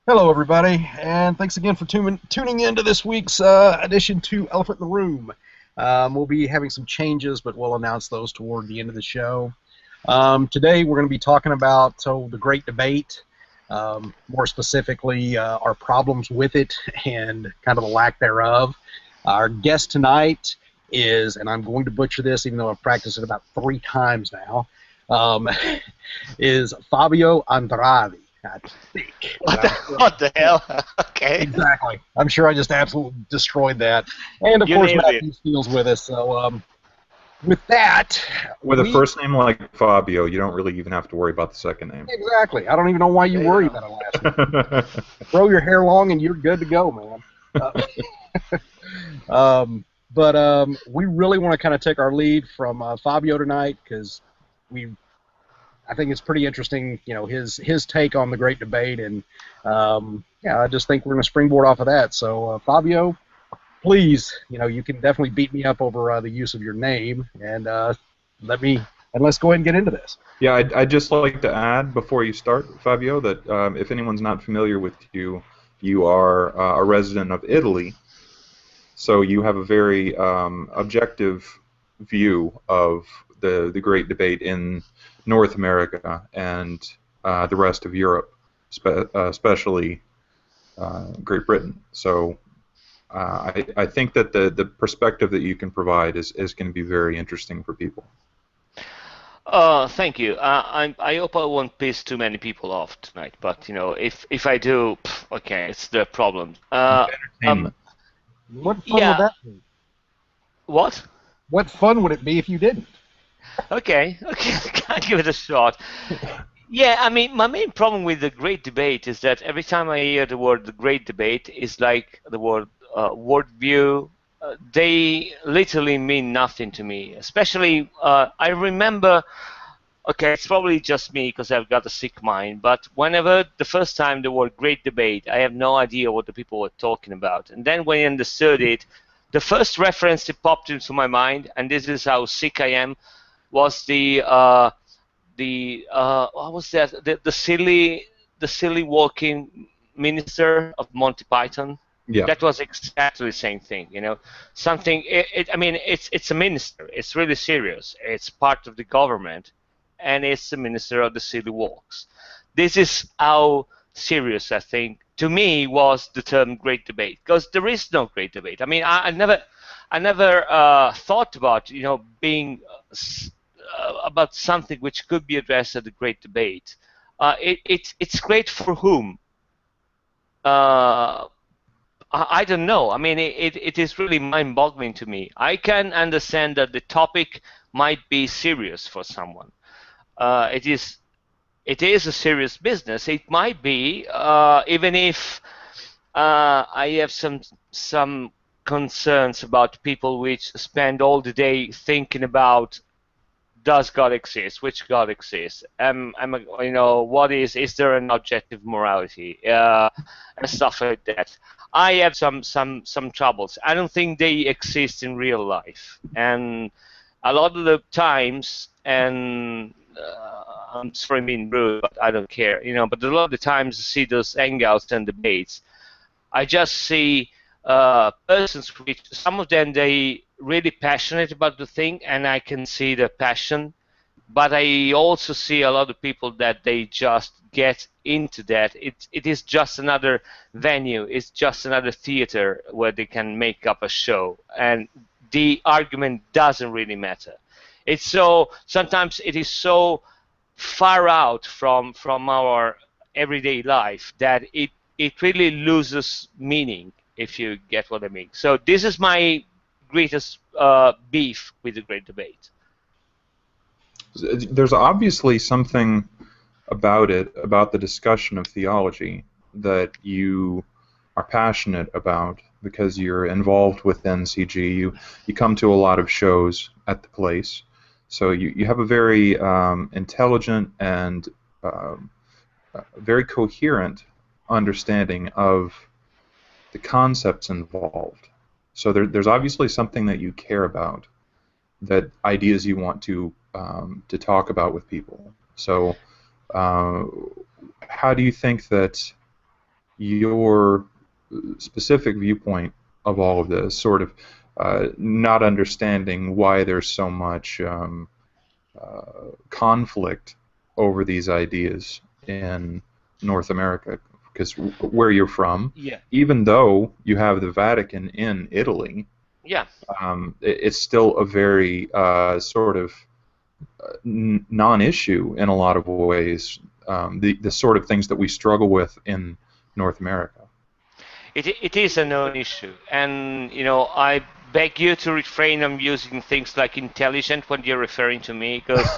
Hello, everybody, and thanks again for tuning in to this week's edition to Elephant in the Room. We'll be having some changes, but we'll announce those toward the end of the show. Today, we're going to be talking about the Great Debate, more specifically, our problems with it and kind of the lack thereof. Our guest tonight is, and I'm going to butcher this, even though I've practiced it about 3 times now, is Fabio Andrade. I think. What the hell? Okay. Exactly. I'm sure I just absolutely destroyed that. And of You course, nailed it. Matthew Steele's with us. So with that, With a first name like Fabio, you don't really even have to worry about the second name. Exactly. I don't even know why you worry about a last name. Grow your hair long and you're good to go, man. But we really want to kind of take our lead from Fabio tonight because I think it's pretty interesting, his take on the Great Debate, and I just think we're going to springboard off of that. So, Fabio, please, you can definitely beat me up over the use of your name, and let's go ahead and get into this. Yeah, I'd just like to add before you start, Fabio, that if anyone's not familiar with you, you are a resident of Italy, so you have a very objective view of the Great Debate in North America and the rest of Europe, especially Great Britain. So I think that the perspective that you can provide is going to be very interesting for people. Thank you. I hope I won't piss too many people off tonight, but if I do, okay, it's the problem. Entertainment. What fun would that be? What? What fun would it be if you didn't? Okay, I'll give it a shot. Yeah, I mean, my main problem with the Great Debate is that every time I hear the word the Great Debate, it's like the word worldview. They literally mean nothing to me. Especially, I remember, okay, it's probably just me because I've got a sick mind, but whenever the first time the word Great Debate, I have no idea what the people were talking about. And then when I understood it, the first reference that popped into my mind, and this is how sick I am, was the what was that? The silly walking minister of Monty Python. Yeah. That was exactly the same thing. Something. I mean, it's a minister. It's really serious. It's part of the government, and it's the minister of the silly walks. This is how serious I think to me was the term Great Debate, because there is no Great Debate. I mean, I never thought about being about something which could be addressed at the Great Debate. It's great for whom? I don't know. I mean, it is really mind-boggling to me. I can understand that the topic might be serious for someone. It is a serious business. It might be, even if I have some concerns about people which spend all the day thinking about, does God exist? Which God exists? What is there an objective morality? And stuff like that. I have some troubles. I don't think they exist in real life, and a lot of the times, and I'm sorry being rude, but I don't care. But a lot of the times I see those hangouts and debates, I just see persons which, some of them, they really passionate about the thing, and I can see the passion, but I also see a lot of people that they just get into that. It is just another venue. It's just another theater where they can make up a show, and the argument doesn't really matter. Sometimes it is so far out from our everyday life that it really loses meaning, if you get what I mean. So this is my greatest beef with the Great Debate. There's obviously something about it, about the discussion of theology, that you are passionate about because you're involved with NCG. You come to a lot of shows at the place, so you have a very intelligent and very coherent understanding of the concepts involved. So there's obviously something that you care about, that ideas you want to talk about with people. So how do you think that your specific viewpoint of all of this, sort of not understanding why there's so much conflict over these ideas in North America, because where you're from, Yeah. even though you have the Vatican in Italy, Yeah. it's still a very sort of non-issue in a lot of ways. The sort of things that we struggle with in North America. It is a known issue, and I beg you to refrain from using things like intelligent when you're referring to me, because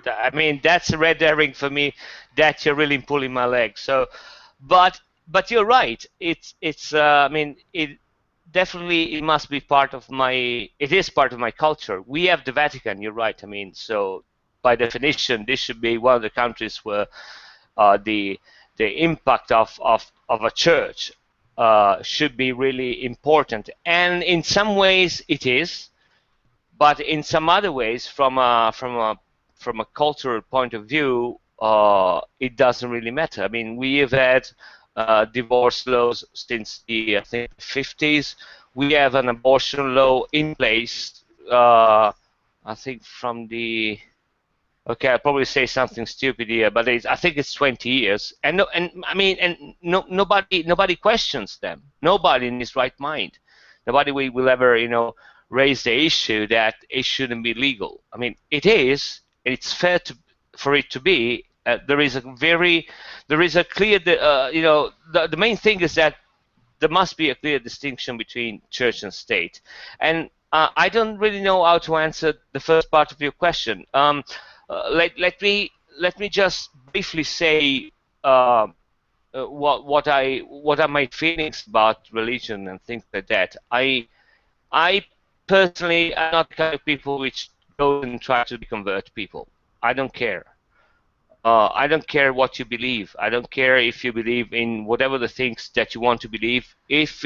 I mean that's a red herring for me. That you're really pulling my leg. So, but you're right. It's I mean it definitely it must be part of my. It is part of my culture. We have the Vatican. You're right. I mean, so by definition, this should be one of the countries where the impact of a church should be really important, and in some ways it is, but in some other ways, from a cultural point of view, it doesn't really matter. I mean, we have had divorce laws since the I think 50s. We have an abortion law in place. I think from the Okay, I'll probably say something stupid here, but I think it's 20 years, and no, and I mean, and no, nobody questions them. Nobody in his right mind, nobody will ever, raise the issue that it shouldn't be legal. I mean, it is, and it's fair for it to be. There is a clear, the main thing is that there must be a clear distinction between church and state, and I don't really know how to answer the first part of your question. Let me just briefly say what are my feelings about religion and things like that. I personally am not the kind of people which go and try to convert people. I don't care. I don't care what you believe. I don't care if you believe in whatever the things that you want to believe. If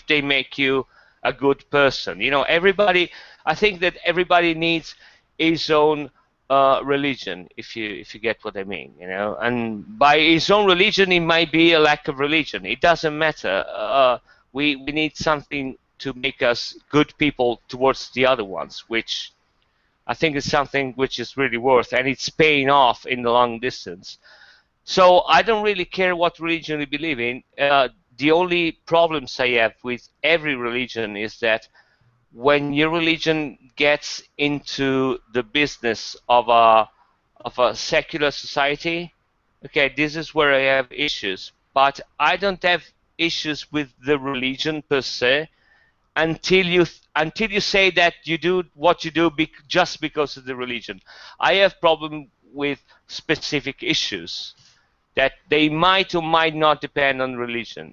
they make you a good person, everybody. I think that everybody needs his own religion. If you get what I mean, And by his own religion, it might be a lack of religion. It doesn't matter. We need something to make us good people towards the other ones, which I think is something which is really worth, and it's paying off in the long distance. So I don't really care what religion you believe in. The only problems I have with every religion is that when your religion gets into the business of a secular society, okay, this is where I have issues. But I don't have issues with the religion per se until you say that you do what you do just because of the religion. I have problem with specific issues that they might or might not depend on religion.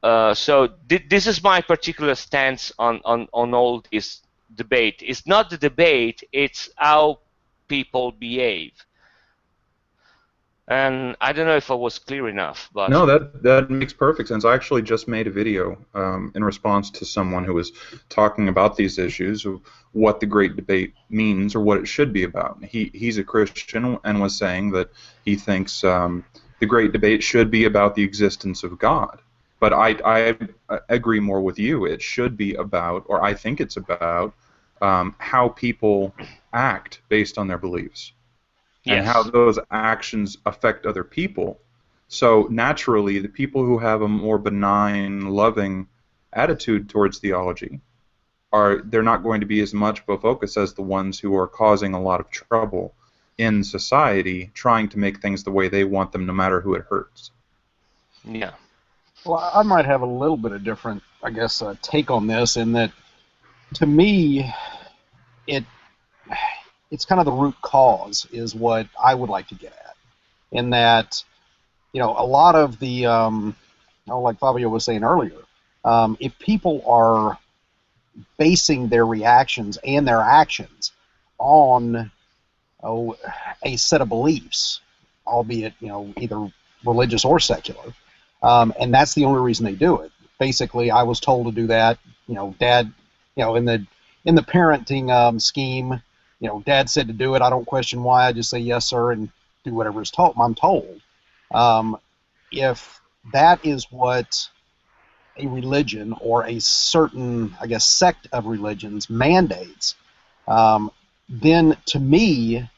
So this is my particular stance on all this debate. It's not the debate; it's how people behave. And I don't know if I was clear enough, but No, that makes perfect sense. I actually just made a video in response to someone who was talking about these issues of what the Great Debate means or what it should be about. He's a Christian and was saying that he thinks the Great Debate should be about the existence of God. But I agree more with you. It should be about, or I think it's about, how people act based on their beliefs. And how yes, those actions affect other people. So naturally, the people who have a more benign, loving attitude towards theology they're not going to be as much of a focus as the ones who are causing a lot of trouble in society, trying to make things the way they want them, no matter who it hurts. yeah, Well, I might have a little bit of different, I guess, take on this in that, to me, it's kind of the root cause is what I would like to get at. In that, a lot of the, like Fabio was saying earlier, if people are basing their reactions and their actions on a set of beliefs, albeit either religious or secular, and that's the only reason they do it. Basically, I was told to do that. Dad, in the parenting scheme, Dad said to do it. I don't question why. I just say yes, sir, and do whatever I'm told. If that is what a religion or a certain, I guess, sect of religions mandates, then to me,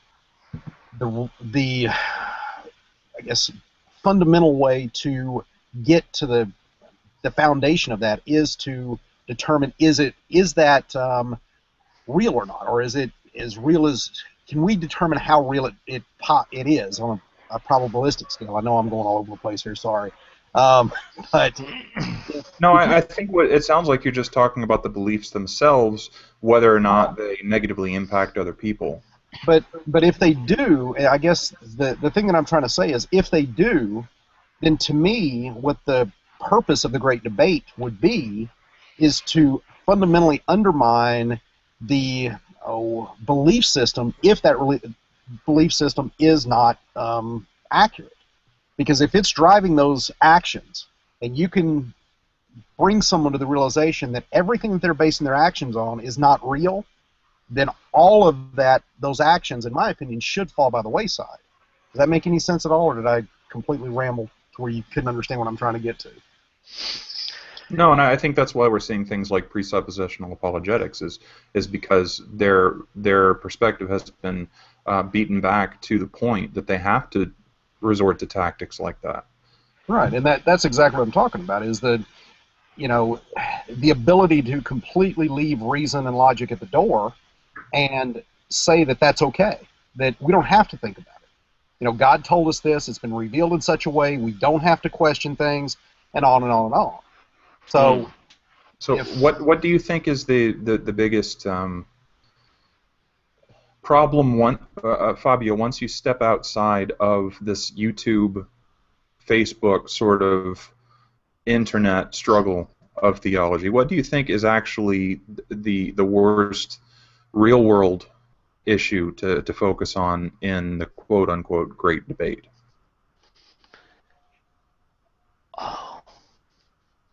the I guess fundamental way to get to the foundation of that is to determine is that real or not, or is it as real as, can we determine how real it is on a probabilistic scale? I know I'm going all over the place here, sorry. Um, but No, if you, I think what it sounds like you're just talking about the beliefs themselves, whether or not they negatively impact other people. but if they do, I guess the thing that I'm trying to say is if they do, then to me, what the purpose of the great debate would be is to fundamentally undermine the belief system if that belief system is not accurate. Because if it's driving those actions, and you can bring someone to the realization that everything that they're basing their actions on is not real, then all of those actions, in my opinion, should fall by the wayside. Does that make any sense at all, or did I completely ramble to where you couldn't understand what I'm trying to get to? No, and I think that's why we're seeing things like presuppositional apologetics is because their perspective has been beaten back to the point that they have to resort to tactics like that. Right, and that's exactly what I'm talking about, is that, the ability to completely leave reason and logic at the door and say that that's okay, that we don't have to think about it. God told us this, it's been revealed in such a way, we don't have to question things, and on and on and on. So, So what do you think is the biggest problem, Fabio, once you step outside of this YouTube, Facebook sort of internet struggle of theology? What do you think is actually the worst real world issue to focus on in the quote unquote great debate? Oh.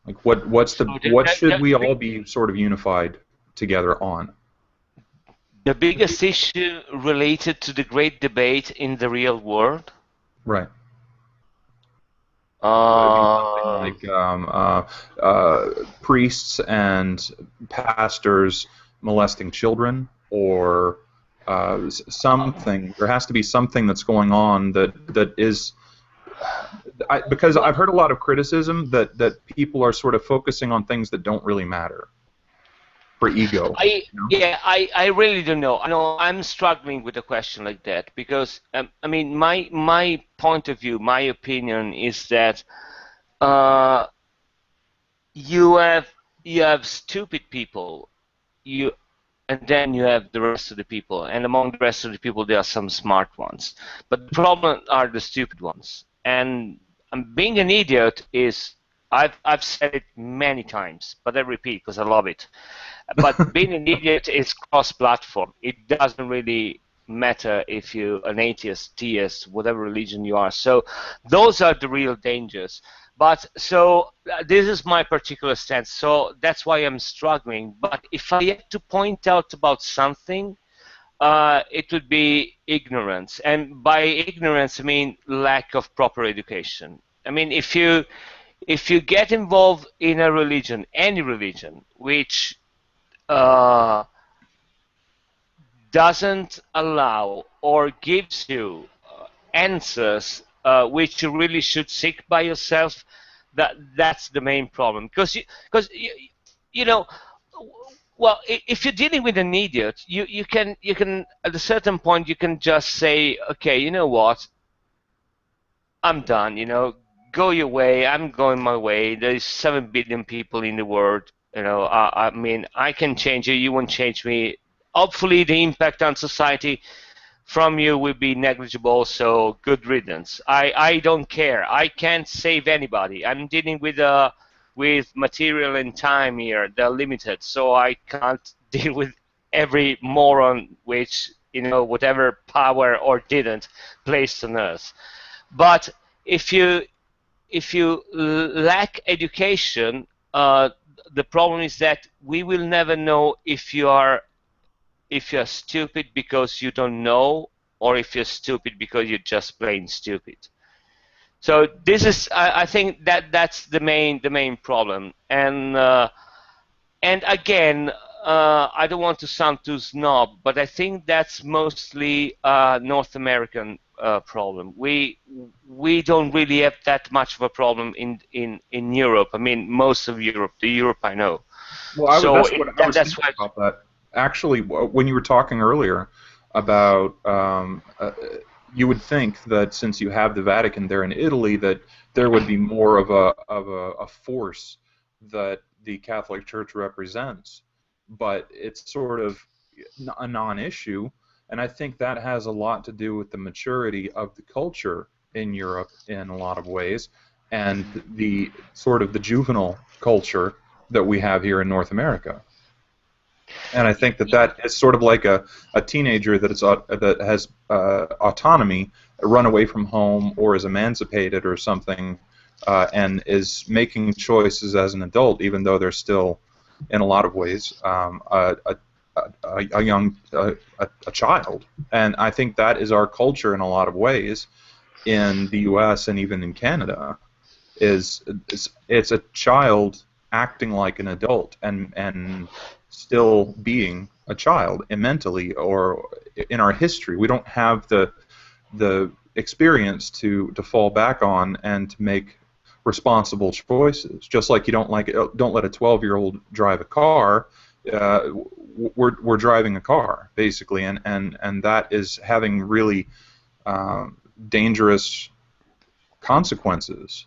Like what should we all be sort of unified together on? The biggest issue related to the great debate in the real world? Right. Uh, Like priests and pastors molesting children, or something. There has to be something that's going on that is. Because I've heard a lot of criticism that people are sort of focusing on things that don't really matter for ego. Yeah, I really don't know. I know I'm struggling with a question like that because I mean my point of view, my opinion is that you have stupid people, and then you have the rest of the people, and among the rest of the people there are some smart ones, but the problem are the stupid ones. And being an idiot is, I've said it many times, but I repeat because I love it. But being an idiot is cross-platform. It doesn't really matter if you're an atheist, theist, whatever religion you are. So those are the real dangers. But so this is my particular stance. So that's why I'm struggling. But if I had to point out about something, it would be ignorance. And by ignorance, I mean lack of proper education. I mean, if you get involved in a religion, any religion, which doesn't allow or gives you answers which you really should seek by yourself, that's the main problem. Because you know, well, if you're dealing with an idiot, you can at a certain point you can just say, okay, you know what, I'm done. Go your way. I'm going my way. There's 7 billion people in the world. I mean, I can change you. You won't change me. Hopefully, the impact on society from you will be negligible. So good riddance. I don't care. I can't save anybody. I'm dealing with material and time here. They're limited, so I can't deal with every moron which whatever power or didn't placed on Earth. But if you lack education, the problem is that we will never know if you're stupid because you don't know, or if you're stupid because you're just plain stupid. So this is, I think that's the main problem. And again, I don't want to sound too snob, but I think that's mostly a North American problem. We don't really have that much of a problem in Europe. I mean, most of Europe, the Europe I know. Well, So that's what I was that's thinking why. about that. Actually, when you were talking earlier about, you would think that since you have the Vatican there in Italy, that there would be more of a force that the Catholic Church represents, but it's sort of a non-issue, and I think that has a lot to do with the maturity of the culture in Europe in a lot of ways, and the sort of the juvenile culture that we have here in North America. And I think that that is sort of like a teenager that has autonomy, run away from home, or is emancipated or something, and is making choices as an adult, even though they're still, in a lot of ways, a young a child. And I think that is our culture in a lot of ways in the U.S. and even in Canada. It's a child acting like an adult and still being a child mentally, or in our history we don't have the experience to fall back on and to make responsible choices. Just like you don't let a 12-year-old drive a car. We're driving a car basically, and that is having really dangerous consequences.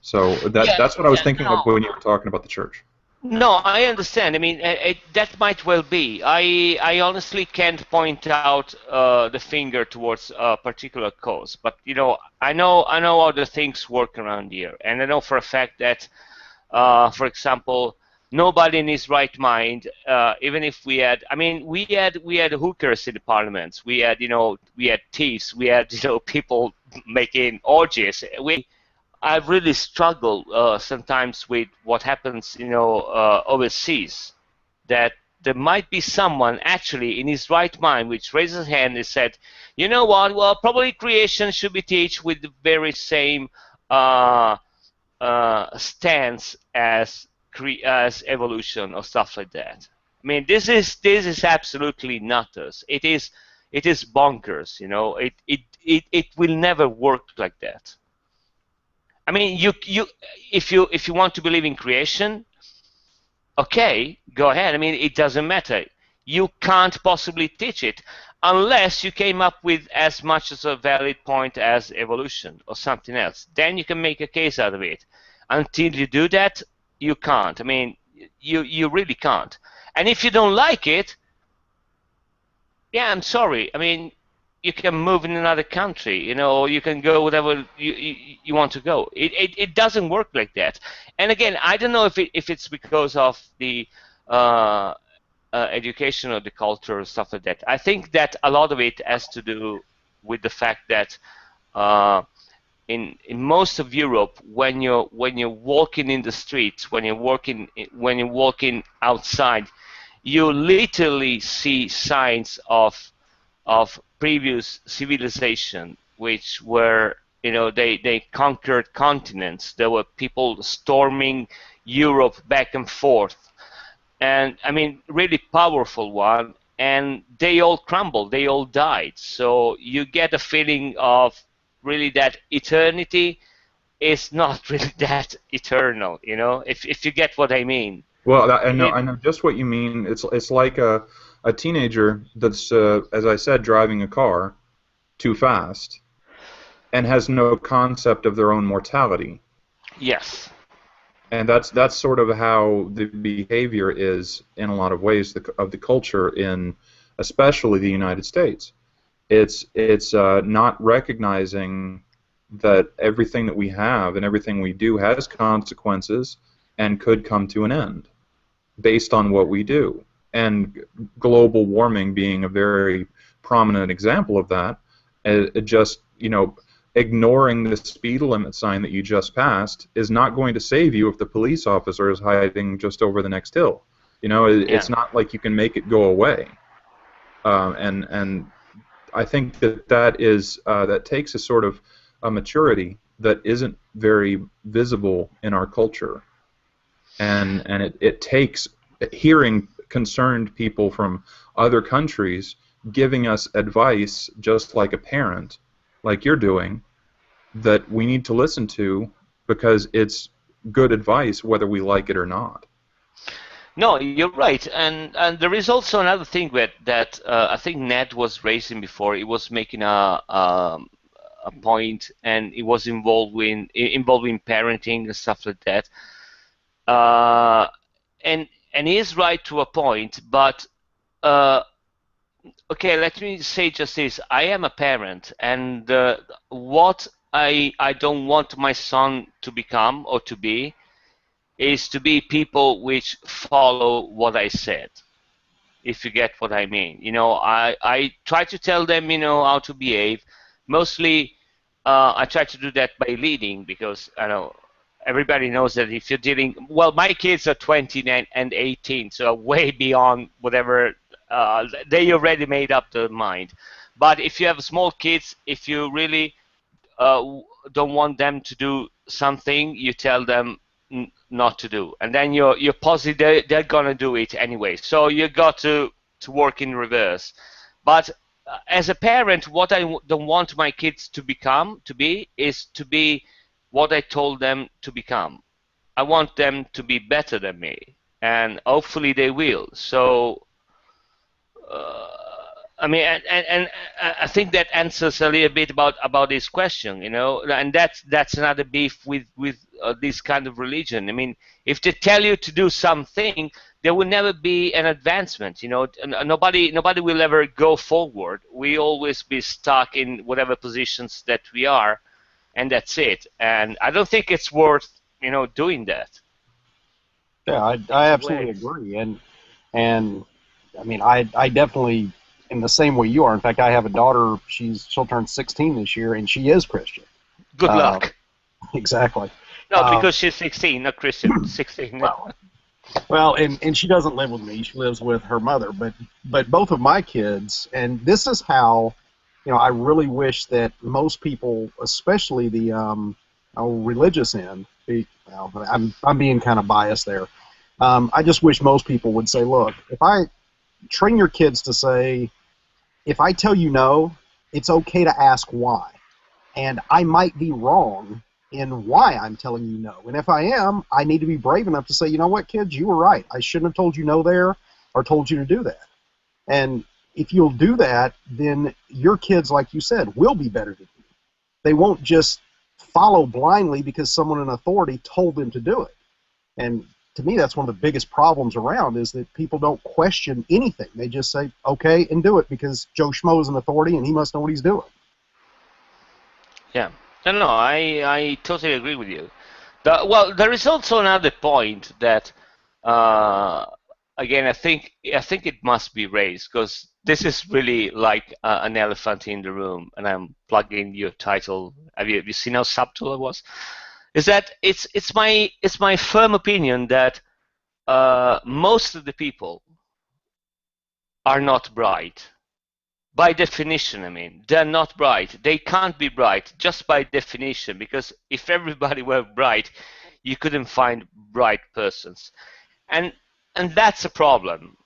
So Yeah, that's what I was yeah, thinking of no. when you were talking about the church. No, I understand. I mean, that might well be. I honestly can't point out the finger towards a particular cause, but I know how the things work around here, and I know for a fact that, for example, nobody in his right mind, even if we had, I mean, we had hookers in the parliaments, we had thieves, we had people making orgies. I really struggle sometimes with what happens, overseas. That there might be someone actually in his right mind which raises his hand and said, you know what? Well, probably creation should be taught with the very same uh, stance as evolution or stuff like that. I mean, this is absolutely nutters. It is bonkers. It will never work like that. I mean, if you want to believe in creation, okay, go ahead. I mean, it doesn't matter. You can't possibly teach it unless you came up with as much as a valid point as evolution or something else. Then you can make a case out of it. Until you do that, you can't. I mean, you really can't. And if you don't like it, yeah, I'm sorry. I mean, you can move in another country, or you can go whatever you want to go. It doesn't work like that. And again, I don't know if it's because of the uh, education or the culture or stuff like that. I think that a lot of it has to do with the fact that uh, in most of Europe, when you're walking in the streets, when you're walking outside, you literally see signs of previous civilization, which were, they conquered continents. There were people storming Europe back and forth, and I mean, really powerful one. And they all crumbled. They all died. So you get a feeling of really that eternity is not really that eternal. If you get what I mean. Well, It, I know just what you mean. It's like a teenager that's, as I said, driving a car too fast and has no concept of their own mortality. yes. And that's sort of how the behavior is in a lot of ways of the culture in especially the United States. It's not recognizing that everything that we have and everything we do has consequences and could come to an end based on what we do. And global warming being a very prominent example of that. It just, ignoring the speed limit sign that you just passed is not going to save you if the police officer is hiding just over the next hill. Yeah. It's not like you can make it go away. And I think that takes a sort of a maturity that isn't very visible in our culture. And it takes hearing concerned people from other countries giving us advice just like a parent, like you're doing, that we need to listen to because it's good advice whether we like it or not. No, you're right, and there is also another thing that I think Ned was raising before. He was making a point, and it was involving parenting and stuff like that. Uh, and he is right to a point, but uh, okay, let me say just this: I am a parent, and what I don't want my son to become or to be is to be people which follow what I said, if you get what I mean. I try to tell them, how to behave. Mostly, I try to do that by leading, because I know everybody knows that if you're dealing, well, my kids are 29 and 18, so way beyond whatever, they already made up their mind. But if you have small kids, if you really don't want them to do something, you tell them not to do, and then you're positive they're gonna do it anyway. So you got to work in reverse. But as a parent, what I don't want my kids to be is to be what I told them to become. I want them to be better than me, and hopefully they will. So uh, I mean, and I think that answers a little bit about this question, and that's another beef with this kind of religion. I mean, if they tell you to do something, there will never be an advancement. Nobody will ever go forward. We always be stuck in whatever positions that we are, and that's it. And I don't think it's worth doing that. Yeah, I absolutely agree, and I mean, I definitely am the same way you are. In fact, I have a daughter. She'll turn 16 this year, and she is Christian. Good luck. Exactly. No, because she's 16, not Christian. 16. Well, and she doesn't live with me. She lives with her mother. But both of my kids, and this is how, I really wish that most people, especially the religious end, I'm being kind of biased there. I just wish most people would say, look, if I train your kids to say, if I tell you no, it's okay to ask why. And I might be wrong in why I'm telling you no. And if I am, I need to be brave enough to say, you know what, kids, you were right. I shouldn't have told you no there or told you to do that. And if you'll do that, then your kids, like you said, will be better than you. They won't just follow blindly because someone in authority told them to do it. And to me, that's one of the biggest problems around, is that people don't question anything. They just say, okay, and do it because Joe Schmo is an authority and he must know what he's doing. Yeah. No, I totally agree with you. Well, there is also another point that, again, I think it must be raised, because this is really like an elephant in the room, and I'm plugging your title. Have you seen how subtle it was? Is that it's my firm opinion that most of the people are not bright. By definition, I mean, they're not bright. They can't be bright just by definition, because if everybody were bright, you couldn't find bright persons, and that's a problem,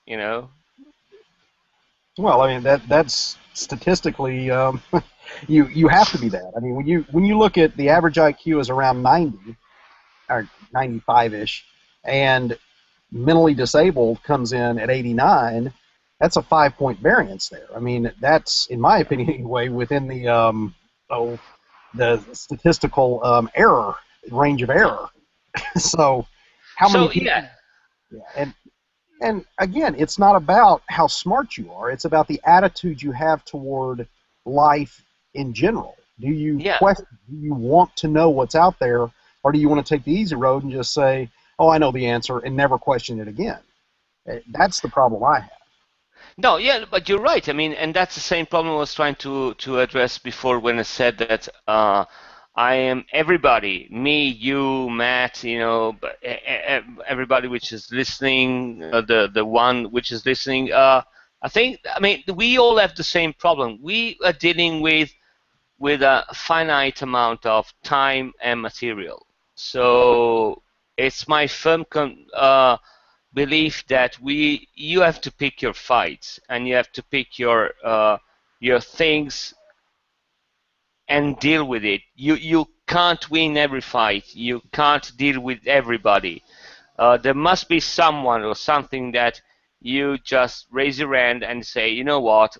Well, I mean that's statistically, you have to be that. I mean, when you look at the average IQ is around 90 or 95-ish, and mentally disabled comes in at 89. That's a 5-point variance there. I mean, that's, in my opinion anyway, within the statistical error range of error. So, how many people? Yeah, and again, it's not about how smart you are. It's about the attitude you have toward life in general. Do you question? Do you want to know what's out there, or do you want to take the easy road and just say, "Oh, I know the answer," and never question it again? That's the problem I have. No, yeah, but you're right. I mean, and that's the same problem I was trying to address before, when I said that I am everybody, me, you, Matt, everybody which is listening, the one which is listening. I mean, we all have the same problem. We are dealing with with a finite amount of time and material. So it's my firm belief that you have to pick your fights, and you have to pick your things and deal with it. You can't win every fight. You can't deal with everybody. There must be someone or something that you just raise your hand and say, you know what,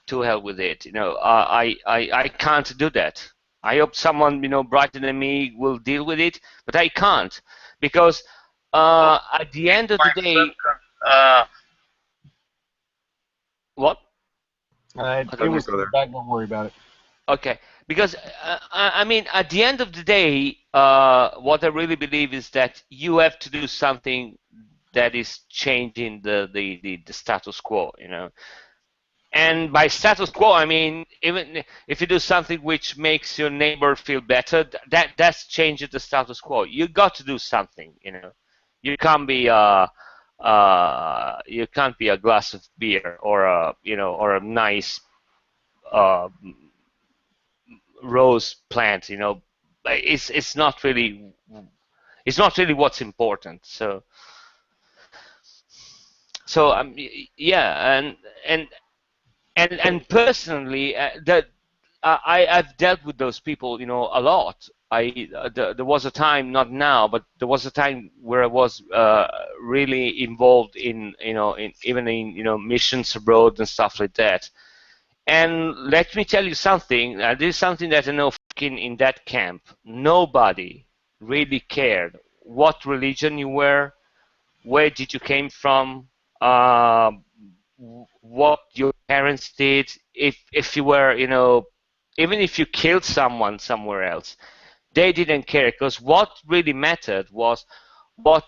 to hell with it. I can't do that. I hope someone brighter than me will deal with it, but I can't, because at the end of the day, what? It was back. Don't worry about it. Okay, because I mean, at the end of the day, what I really believe is that you have to do something that is changing the status quo, And by status quo, I mean even if you do something which makes your neighbor feel better, that's changing the status quo. You got to do something, You can't be you can't be a glass of beer or a nice uh, rose plant, It's not really what's important. So yeah, and personally, I've dealt with those people, a lot. There was a time, not now, but there was a time where I was really involved in, even in, missions abroad and stuff like that. And let me tell you something. This is something that I know in that camp. Nobody really cared what religion you were, where did you came from, what your parents did, if you were, even if you killed someone somewhere else, they didn't care, because what really mattered was what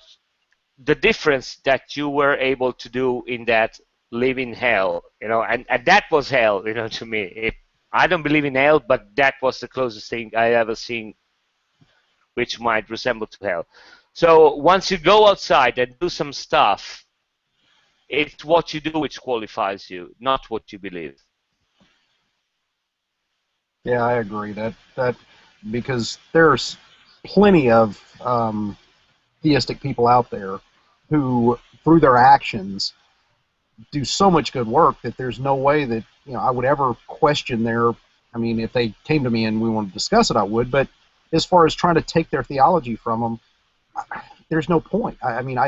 the difference that you were able to do in that living hell, and that was hell, to me. I don't believe in hell, but that was the closest thing I ever seen which might resemble to hell. So once you go outside and do some stuff, it's what you do which qualifies you, not what you believe. Yeah, I agree that because there's plenty of theistic people out there who, through their actions, do so much good work that there's no way that I would ever question their. I mean, if they came to me and we wanted to discuss it, I would. But as far as trying to take their theology from them, there's no point. I mean,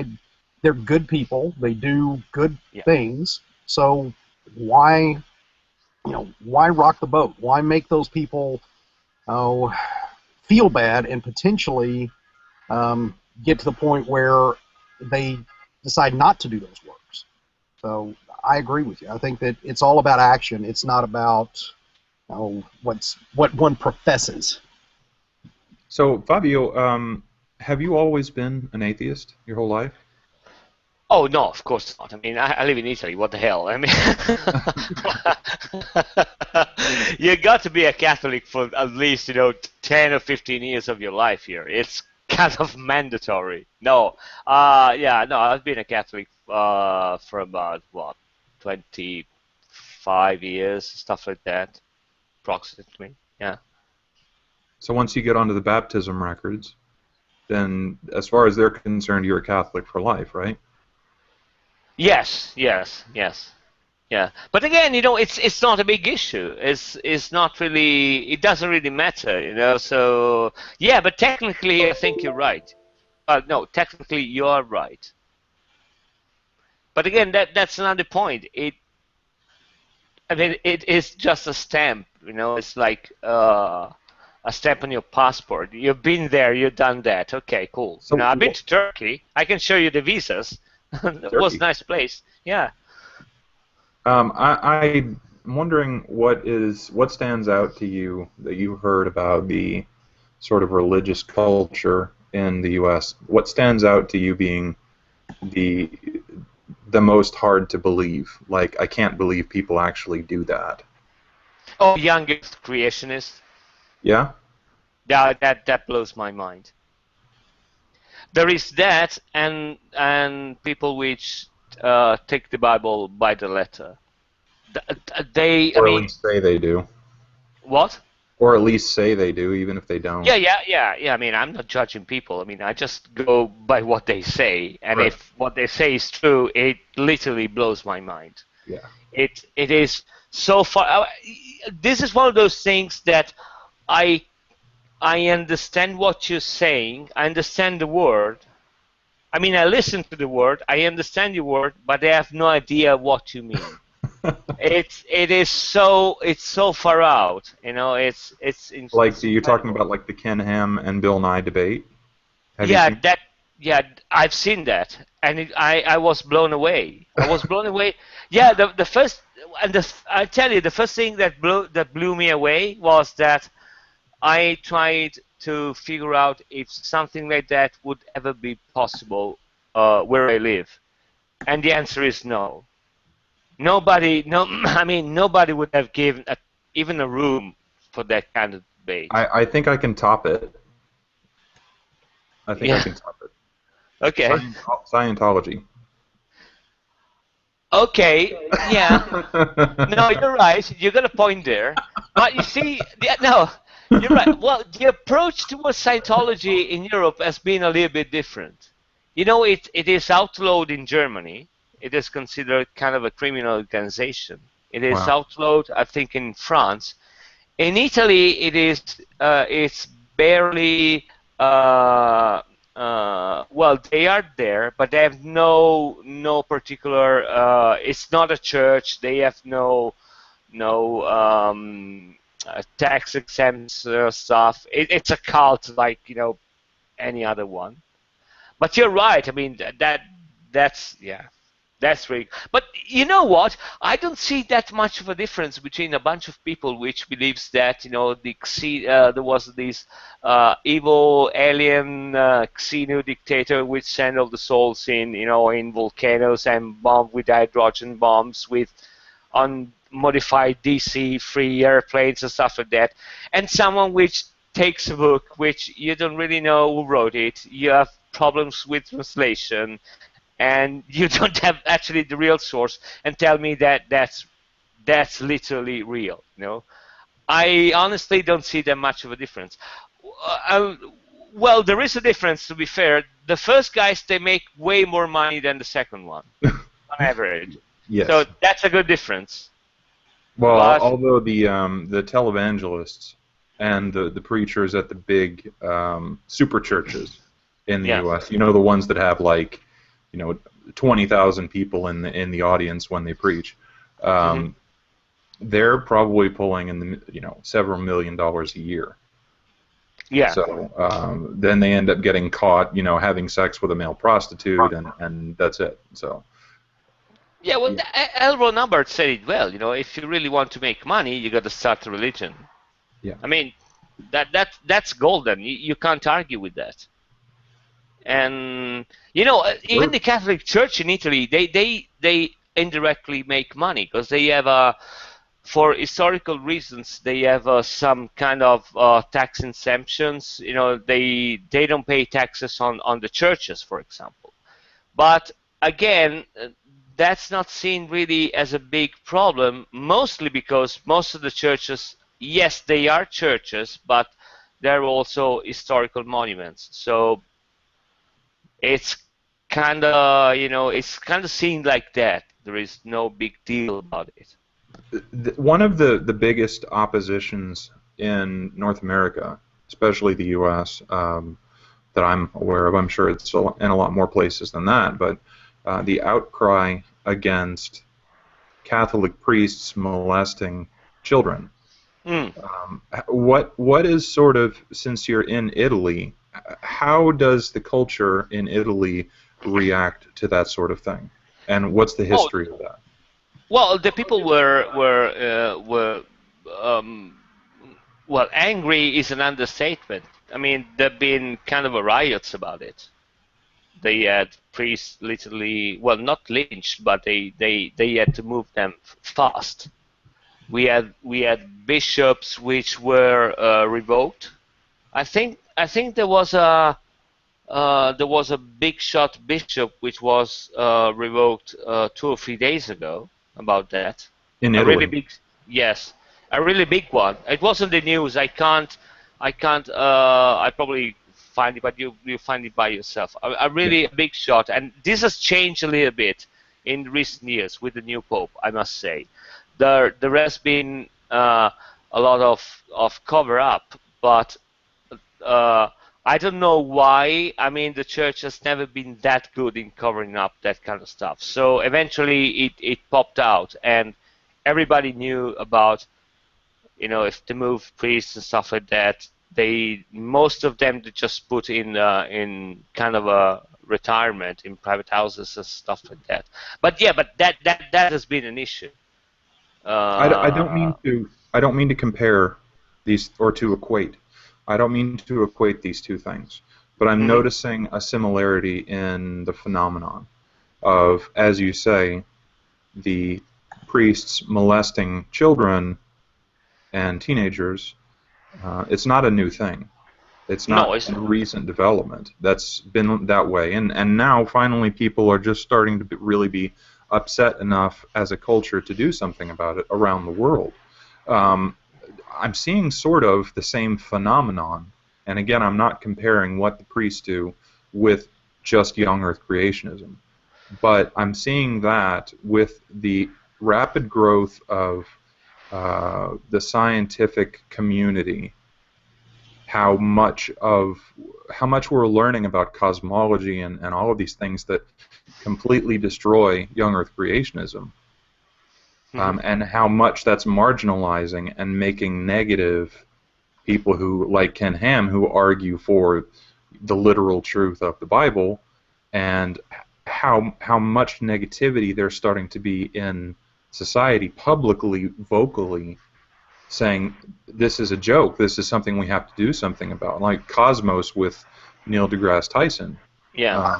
they're good people. They do good things. So why, why rock the boat? Why make those people feel bad and potentially get to the point where they decide not to do those works? So I agree with you. I think that it's all about action. It's not about what one professes. So, Fabio, have you always been an atheist your whole life? Oh, no, of course not. I mean, I live in Italy. What the hell? I mean, you got to be a Catholic for at least, 10 or 15 years of your life here. It's kind of mandatory. No, yeah, no, I've been a Catholic for about, 25 years, stuff like that, approximately, yeah. So once you get onto the baptism records, then as far as they're concerned, you're a Catholic for life, right? Yes, yes, yes. Yeah, but again, it's not a big issue. It's not really. It doesn't really matter. So yeah, but technically, I think you're right. No, technically, you are right. But again, that's another point. I mean, it is just a stamp. It's like a stamp on your passport. You've been there. You've done that. Okay, cool. So I've been to Turkey. I can show you the visas. It was a nice place. Yeah. I'm wondering what stands out to you that you heard about the sort of religious culture in the U.S. What stands out to you being the most hard to believe? Like, I can't believe people actually do that. Oh, youngest creationist. Yeah? That blows my mind. There is that, and people which take the Bible by the letter. They, I Or at mean, least say they do. what? Or at least say they do, even if they don't. Yeah. I mean, I'm not judging people. I mean, I just go by what they say, and Right. if what they say is true, it literally blows my mind. Yeah. It is so far. This is one of those things that I I understand what you're saying. I understand the word. I mean, I listen to the word. I understand your word, but I have no idea what you mean. It's so far out. You know, Like, it's you're talking incredible. about like the Ken Ham and Bill Nye debate. Have you Yeah, seen? yeah, I've seen that, and I was blown away. I was blown away. Yeah, the first and I tell you, the first thing that blew me away was that I tried to figure out if something like that would ever be possible where I live, and the answer is no. Nobody, no, I mean nobody would have given even a room for that kind of debate. I think I can top it. I think I Yeah. can top it. Okay. Scientology. Okay. Yeah. No, you're right. You got a point there. But you see, no, you're right. Well, the approach towards Scientology in Europe has been a little bit different. You know, it is outlawed in Germany. It is considered kind of a criminal organization. It is Wow. outlawed, I think, in France. In Italy, it's barely well, they are there, but they have no particular. It's not a church. They have no tax exempt stuff. It's a cult like any other one. But you're right. I mean that's yeah. That's really. But you know what? I don't see that much of a difference between a bunch of people which believes that there was this evil alien xeno dictator which sent all the souls in volcanoes and bombed with hydrogen bombs with unmodified DC-free airplanes and stuff like that, and someone which takes a book which you don't really know who wrote it. You have problems with translation and you don't have actually the real source and tell me that that's literally real. I honestly don't see that much of a difference. Uh, well, there is a difference, to be fair. The first guys, they make way more money than the second one on average, so Yes. that's a good difference. Well, But although the televangelists and the preachers at the big super churches in the yeah. U.S., the ones that have like, 20,000 people in the audience when they preach, Hmm. um, they're probably pulling in the several $1 million a year. Yeah. So then they end up getting caught, having sex with a male prostitute, and that's it. So Yeah, well, yeah, L. Ron Hubbard said it well. If you really want to make money, you got to start a religion. yeah. I mean, that's golden. You can't argue with that. And even Sure. the Catholic Church in Italy, they indirectly make money because they have for historical reasons, they have some kind of tax exemptions. They don't pay taxes on the churches, for example. But again, that's not seen really as a big problem, mostly because most of the churches, yes, they are churches, but they're also historical monuments. So it's kind of seen like that. There is no big deal about it. One of the biggest oppositions in North America, especially the U.S., that I'm aware of, I'm sure it's in a lot more places than that, but the outcry against Catholic priests molesting children. Mm. What is sort of, since you're in Italy, how does the culture in Italy react to that sort of thing? And what's the Oh, history of that? well, the people were well, angry is an understatement. I mean, there've been kind of a riots about it. They had priests literally, well, not lynched, but they had to move them fast. We had bishops which were revoked. I think there was a big shot bishop which was revoked 2 or 3 days ago about that. In A really Italy. big, yes, a really big one. It wasn't the news. I can't. I probably find it, but you find it by yourself. A Yeah. really big shot, and this has changed a little bit in recent years with the new pope. I must say, there has been a lot of cover up, but uh, I don't know why. I mean, the church has never been that good in covering up that kind of stuff. So eventually, it popped out, and everybody knew about, if they move priests and stuff like that. Most of them they just put in kind of a retirement in private houses and stuff like that. But yeah, but that has been an issue. I don't Uh, mean to compare these or to equate. I don't mean to equate these two things, but I'm mhm. noticing a similarity in the phenomenon of, as you say, the priests molesting children and teenagers. It's not a new thing. It's No, not it's a recent development. That's been that way, and now finally people are just starting to really be upset enough as a culture to do something about it around the world. Um, I'm seeing sort of the same phenomenon, and again, I'm not comparing what the priests do with just young Earth creationism, but I'm seeing that with the rapid growth of the scientific community, how much we're learning about cosmology and all of these things that completely destroy young Earth creationism, mhm. and how much that's marginalizing and making negative people who, like Ken Ham, who argue for the literal truth of the Bible, and how much negativity there's starting to be in society publicly, vocally, saying this is a joke, this is something we have to do something about. Like Cosmos with Neil deGrasse Tyson, Yeah.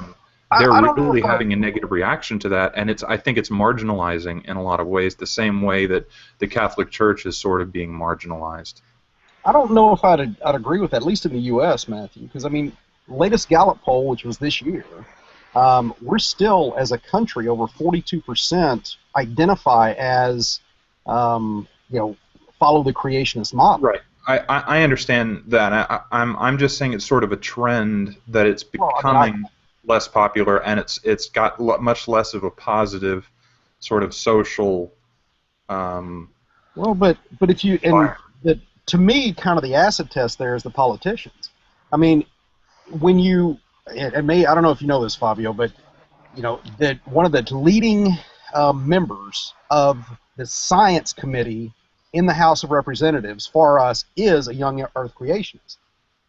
they're I don't know really if I having a negative reaction to that, and I think it's marginalizing in a lot of ways, the same way that the Catholic Church is sort of being marginalized. I don't know if I'd agree with that, at least in the U.S., Matthew, because I mean, latest Gallup poll, which was this year, we're still as a country over 42% identify as follow the creationist model. Right. I understand that. I'm just saying it's sort of a trend that it's Well, I mean, I becoming less popular, and it's got much less of a positive sort of social well, but if you and environment. the to me, kind of the acid test there is the politicians. I mean, when you and me, I don't know if you know this, Fabio, but that one of the leading members of the science committee in the House of Representatives for us is a young Earth creationist,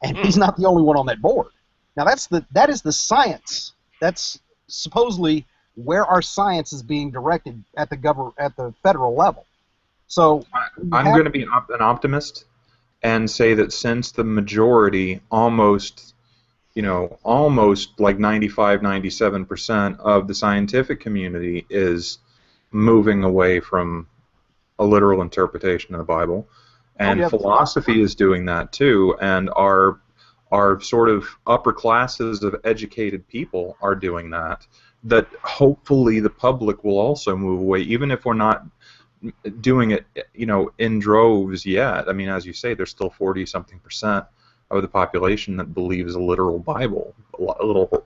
and he's Mm. not the only one on that board. Now that is the science. That's supposedly where our science is being directed at the federal level. So you I'm have going to be an optimist and say that since the majority, almost like 95, 97% of the scientific community is moving away from a literal interpretation of the Bible, oh and yeah, the philosophy is doing that too, and our sort of upper classes of educated people are doing that. That hopefully the public will also move away, even if we're not doing it, in droves yet. I mean, as you say, there's still 40-something% of the population that believes a literal Bible,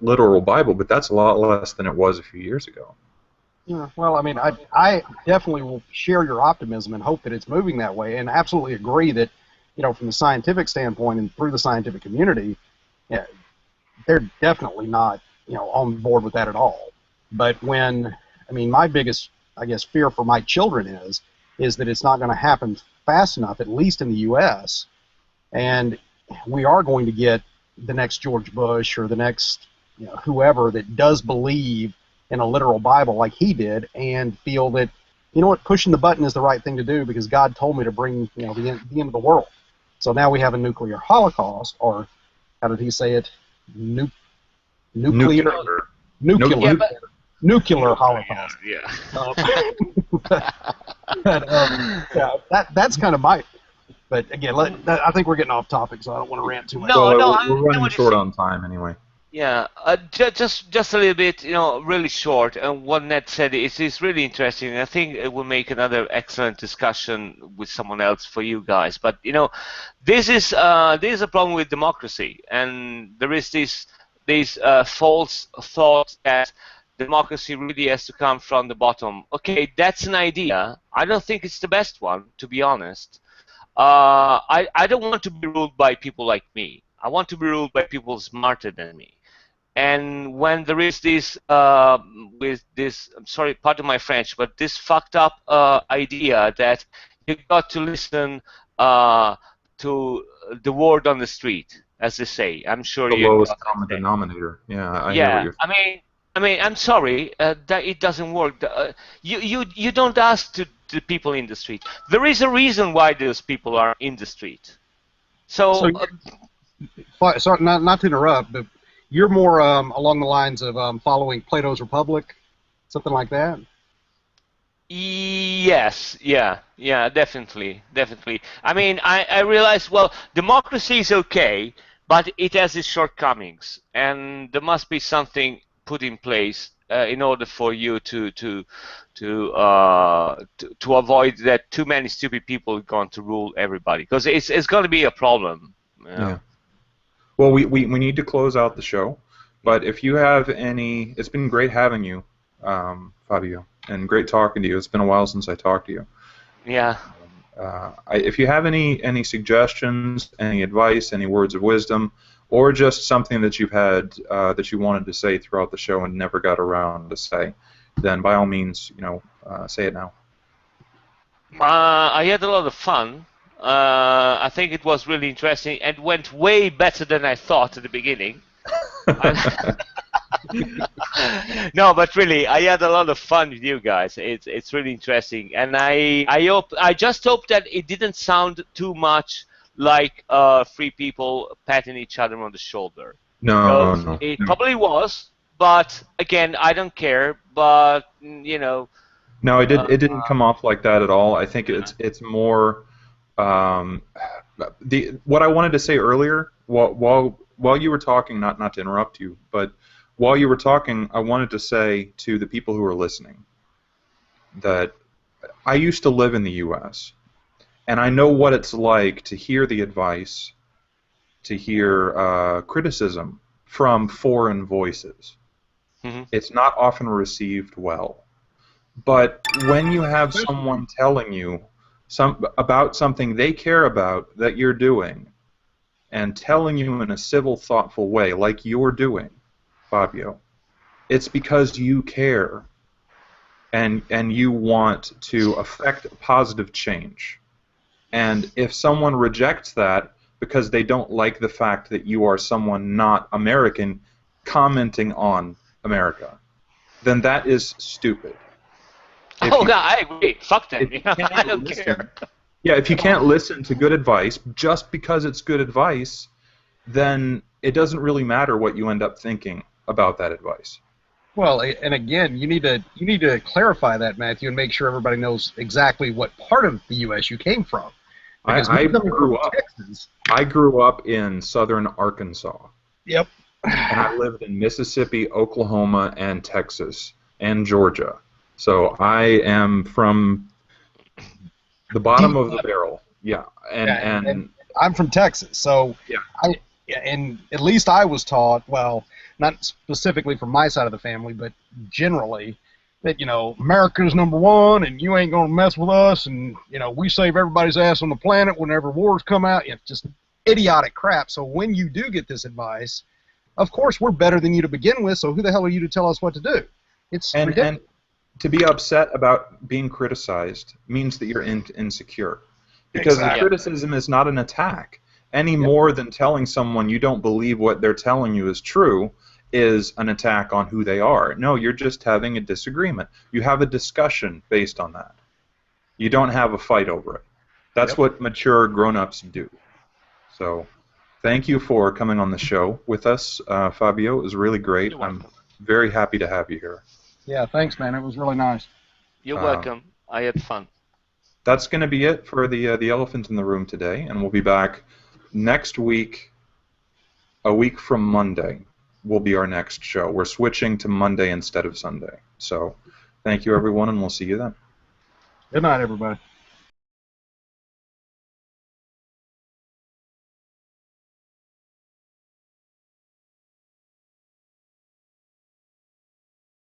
literal Bible, but that's a lot less than it was a few years ago. Yeah, well, I mean, I definitely will share your optimism and hope that it's moving that way, and absolutely agree that, from the scientific standpoint and through the scientific community, yeah, they're definitely not, on board with that at all. But I mean, my biggest, I guess, fear for my children is that it's not going to happen fast enough, at least in the U.S., and we are going to get the next George Bush or the next, whoever that does believe in a literal Bible like he did and feel that, pushing the button is the right thing to do because God told me to bring, the end of the world. So now we have a nuclear holocaust, or how did he say it? Nuclear, Nuclear. nuclear, Yeah, Nuclear. but nuclear yeah, holocaust. yeah. Yeah, that's kind of my. But again, I think we're getting off topic, so I don't want to rant too much. No, Well, no, we're I know running what you're short saying. on time anyway. Yeah, just a little bit, really short. And what Ned said is really interesting. I think it will make another excellent discussion with someone else for you guys. But this is a problem with democracy, and there is this false thought that democracy really has to come from the bottom. Okay, that's an idea. I don't think it's the best one, to be honest. I don't want to be ruled by people like me. I want to be ruled by people smarter than me. And when there is this, with this, I'm sorry, pardon my French, but this fucked up idea that you got to listen to the word on the street, as they say. I'm sure The you lowest got that common thing. denominator. Yeah, I hear what Yeah, you're. I mean, I'm sorry that it doesn't work. You don't ask to the people in the street. There is a reason why those people are in the street. So, So sorry, not to interrupt, but you're more along the lines of following Plato's Republic, something like that. yes, yeah, definitely. I mean, I realize, well, democracy is okay, but it has its shortcomings, and there must be something put in place in order for you to avoid that too many stupid people are going to rule everybody, because it's going to be a problem. Yeah. Well, we need to close out the show, but if you have any, it's been great having you, Fabio, and great talking to you. It's been a while since I talked to you. Yeah. If you have any suggestions, any advice, any words of wisdom, or just something that you've had that you wanted to say throughout the show and never got around to say, then by all means, say it now. I had a lot of fun. I think it was really interesting and went way better than I thought at the beginning. No, but really, I had a lot of fun with you guys. It's really interesting, and I just hope that it didn't sound too much like three people patting each other on the shoulder. No, Because no, it no. probably was, but again, I don't care. But No, uh, it didn't come off like that at all. I think it's more um, what I wanted to say earlier while you were talking, not to interrupt you, but while you were talking, I wanted to say to the people who are listening that I used to live in the U.S. and I know what it's like to hear the advice, to hear criticism from foreign voices. mhm. It's not often received well. But when you have someone telling you about something they care about that you're doing, and telling you in a civil, thoughtful way, like you're doing, Fabio, it's because you care and you want to affect positive change. And if someone rejects that because they don't like the fact that you are someone not American commenting on America, then that is stupid. If Oh you yeah, I agree. Fuck them. if you I can't don't listen, care. yeah, if you can't listen to good advice just because it's good advice, then it doesn't really matter what you end up thinking about that advice. Well, and again, you need to clarify that, Matthew, and make sure everybody knows exactly what part of the U.S. you came from. Because me I coming grew from up. Texas, I grew up in southern Arkansas, yep, and I lived in Mississippi, Oklahoma, and Texas, and Georgia. So I am from the bottom deep, of the barrel. Yeah, and and I'm from Texas, so yeah, I, and at least I was taught, well, not specifically from my side of the family, but generally, that America's number one, and you ain't gonna mess with us, and we save everybody's ass on the planet whenever wars come out. It's just idiotic crap. So when you do get this advice, of course we're better than you to begin with. So who the hell are you to tell us what to do? It's and ridiculous. to be upset about being criticized means that you're insecure, because the Exactly. Yeah. criticism is not an attack any Yep. more than telling someone you don't believe what they're telling you is true is an attack on who they are. No, you're just having a disagreement. You have a discussion based on that. You don't have a fight over it. That's Yep. what mature grown-ups do. So, thank you for coming on the show with us, Fabio. It was really great. You're I'm welcome. very happy to have you here. Yeah. Thanks, man. It was really nice. You're Uh, welcome. I had fun. that's going to be it for the elephant in the room today, and we'll be back next week, a week from Monday. will be our next show. We're switching to Monday instead of Sunday. So thank you, everyone, and we'll see you then. Good night, everybody.